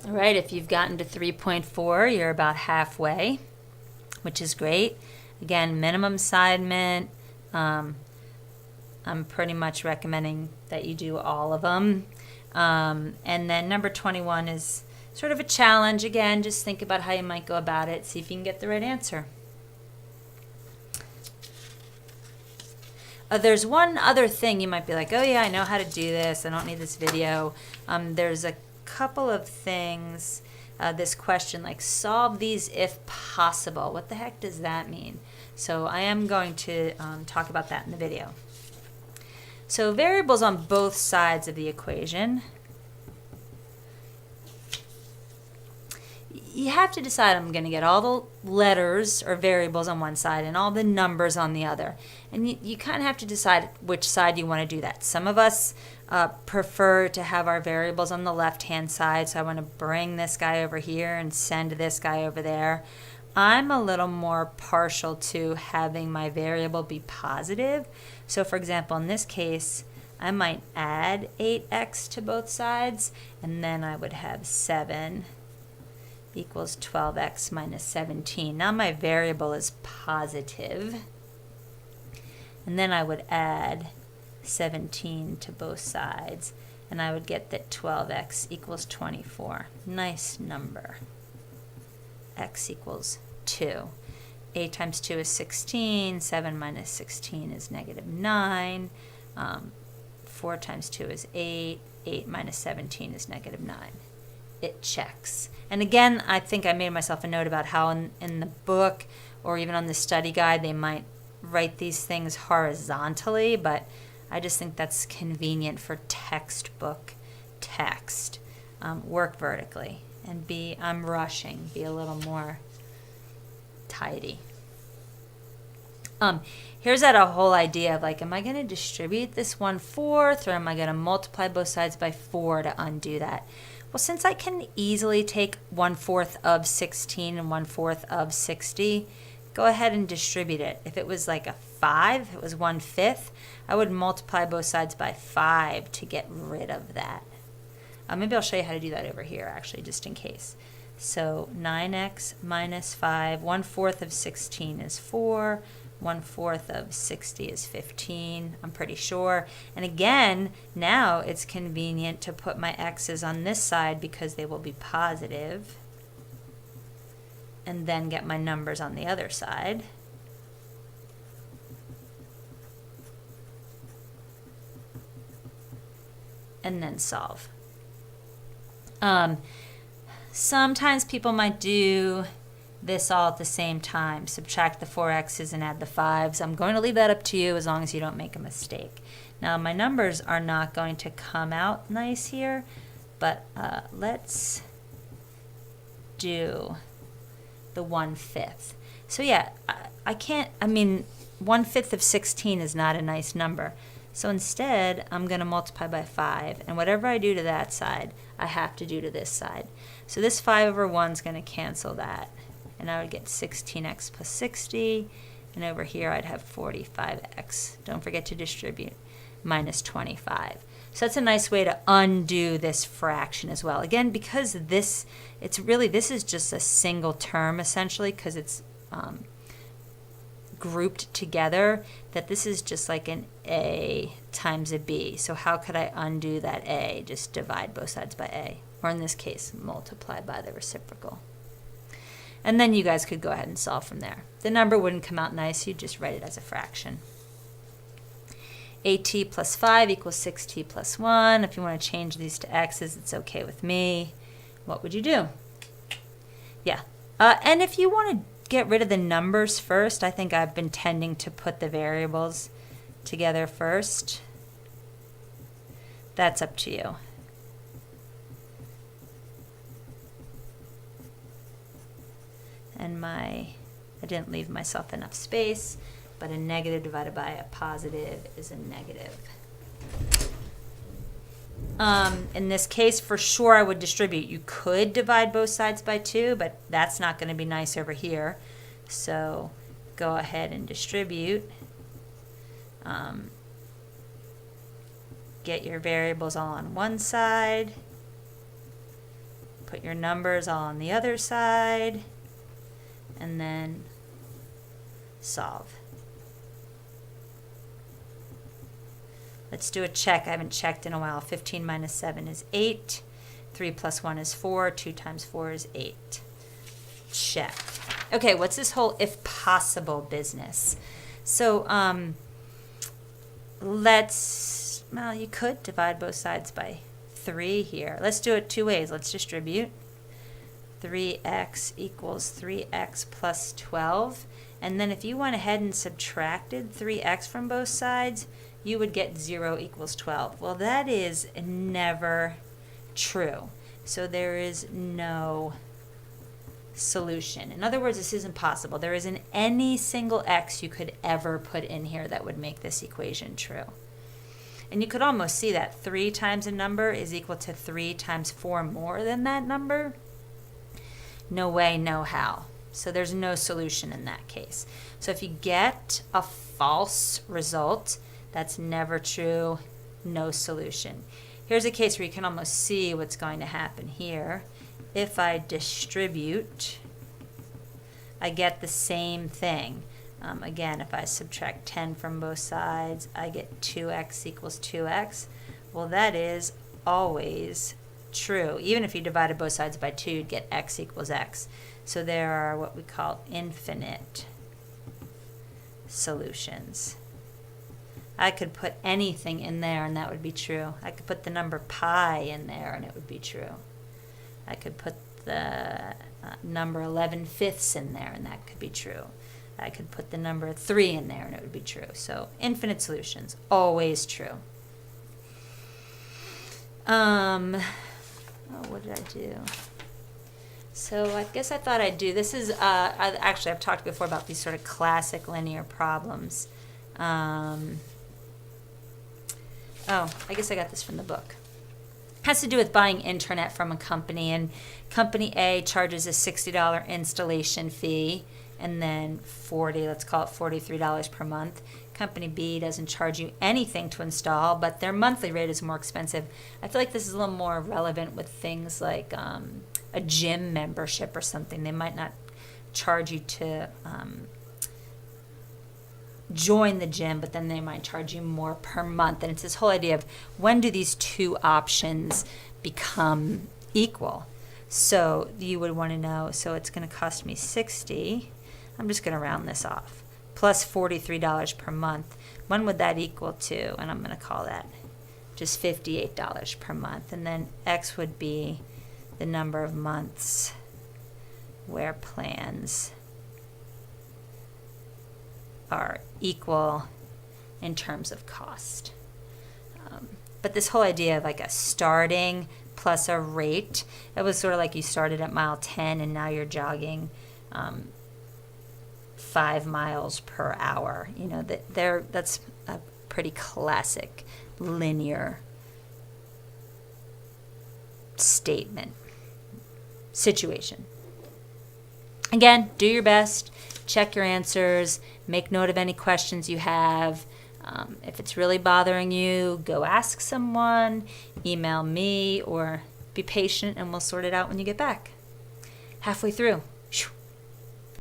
All right, if you've gotten to 3.4, you're about halfway, which is great. Again, minimum assignment. I'm pretty much recommending that you do all of them. And then number 21 is sort of a challenge. Again, just think about how you might go about it. See if you can get the right answer. There's one other thing you might be like, oh yeah, I know how to do this. I don't need this video. There's a couple of things, this question, like solve these if possible. What the heck does that mean? So I am going to talk about that in the video. So variables on both sides of the equation. You have to decide, I'm going to get all the letters or variables on one side and all the numbers on the other. And you kind of have to decide which side you want to do that. Some of us prefer to have our variables on the left-hand side, so I want to bring this guy over here and send this guy over there. I'm a little more partial to having my variable be positive. So for example, in this case, I might add 8x to both sides, and then I would have 7 equals 12x minus 17. Now my variable is positive. And then I would add 17 to both sides, and I would get that 12x equals 24. Nice number. X equals 2. 8 times 2 is 16. 7 minus 16 is negative 9. 4 times 2 is 8. 8 minus 17 is negative 9. It checks. And again, I think I made myself a note about how in the book or even on the study guide they might write these things horizontally, but I just think that's convenient for textbook text. Work vertically and I'm rushing, be a little more tidy. Here's that whole idea of like, am I going to distribute this 1/4 or am I going to multiply both sides by 4 to undo that? Well, since I can easily take 1/4 of 16 and 1/4 of 60, go ahead and distribute it. If it was like a 5, if it was 1/5, I would multiply both sides by 5 to get rid of that. Maybe I'll show you how to do that over here, actually, just in case. So 9x minus 5, 1/4 of 16 is 4, 1/4 of 60 is 15, I'm pretty sure. And again, now it's convenient to put my x's on this side because they will be positive, and then get my numbers on the other side. And then solve. Sometimes people might do this all at the same time, subtract the 4x's and add the 5's. I'm going to leave that up to you as long as you don't make a mistake. Now my numbers are not going to come out nice here, but let's do the 1/5. So yeah, I can't, 1/5 of 16 is not a nice number. So instead, I'm going to multiply by 5, and whatever I do to that side, I have to do to this side. So this 5/1 is going to cancel that, and I would get 16x plus 60, and over here I'd have 45x. Don't forget to distribute, minus 25. So that's a nice way to undo this fraction as well. Again, because this is just a single term essentially, because it's grouped together, that this is just like an a times a b. So how could I undo that a? Just divide both sides by a, or in this case, multiply by the reciprocal. And then you guys could go ahead and solve from there. The number wouldn't come out nice, you'd just write it as a fraction. 8t plus 5 equals 6t plus 1. If you want to change these to x's, it's okay with me. What would you do? Yeah, and if you want to get rid of the numbers first, I think I've been tending to put the variables together first. That's up to you. And I didn't leave myself enough space, but a negative divided by a positive is a negative. In this case, for sure, I would distribute. You could divide both sides by 2, but that's not going to be nice over here. So go ahead and distribute. Get your variables all on one side. put your numbers all on the other side, and then solve. Let's do a check. I haven't checked in a while. 15 minus 7 is 8. 3 plus 1 is 4. 2 times 4 is 8. Check. Okay, what's this whole if possible business? So well, you could divide both sides by 3 here. Let's do it two ways. Let's distribute. 3x equals 3x plus 12. And then if you went ahead and subtracted 3x from both sides, you would get 0 equals 12. Well, that is never true. So there is no solution. In other words, this isn't possible. There isn't any single x you could ever put in here that would make this equation true. And you could almost see that 3 times a number is equal to 3 times 4 more than that number. No way, no how. So there's no solution in that case. So if you get a false result, that's never true, no solution. Here's a case where you can almost see what's going to happen here. If I distribute, I get the same thing. Again, if I subtract 10 from both sides, I get 2x equals 2x. Well, that is always true. Even if you divided both sides by 2, you'd get x equals x. So there are what we call infinite solutions. I could put anything in there and that would be true. I could put the number pi in there and it would be true. I could put the number 11/5 in there and that could be true. I could put the number 3 in there and it would be true. So infinite solutions, always true. What did I do? So I guess I thought I'd do, this is, actually I've talked before about these sort of classic linear problems. Oh, I guess I got this from the book. Has to do with buying internet from a company, and company A charges a $60 installation fee and then let's call it $43 per month. Company B doesn't charge you anything to install, but their monthly rate is more expensive. I feel like this is a little more relevant with things like a gym membership or something. They might not charge you to join the gym, but then they might charge you more per month. And it's this whole idea of when do these two options become equal? So you would want to know, so it's going to cost me $60. I'm just going to round this off. Plus $43 per month. When would that equal to? And I'm going to call that just $58 per month. And then X would be the number of months where plans are equal in terms of cost. But this whole idea of like a starting plus a rate, it was sort of like you started at mile 10 and now you're jogging 5 miles per hour. You know, that's a pretty classic linear statement situation. Again, do your best, check your answers, make note of any questions you have. If it's really bothering you, go ask someone, email me, or be patient and we'll sort it out when you get back. Halfway through.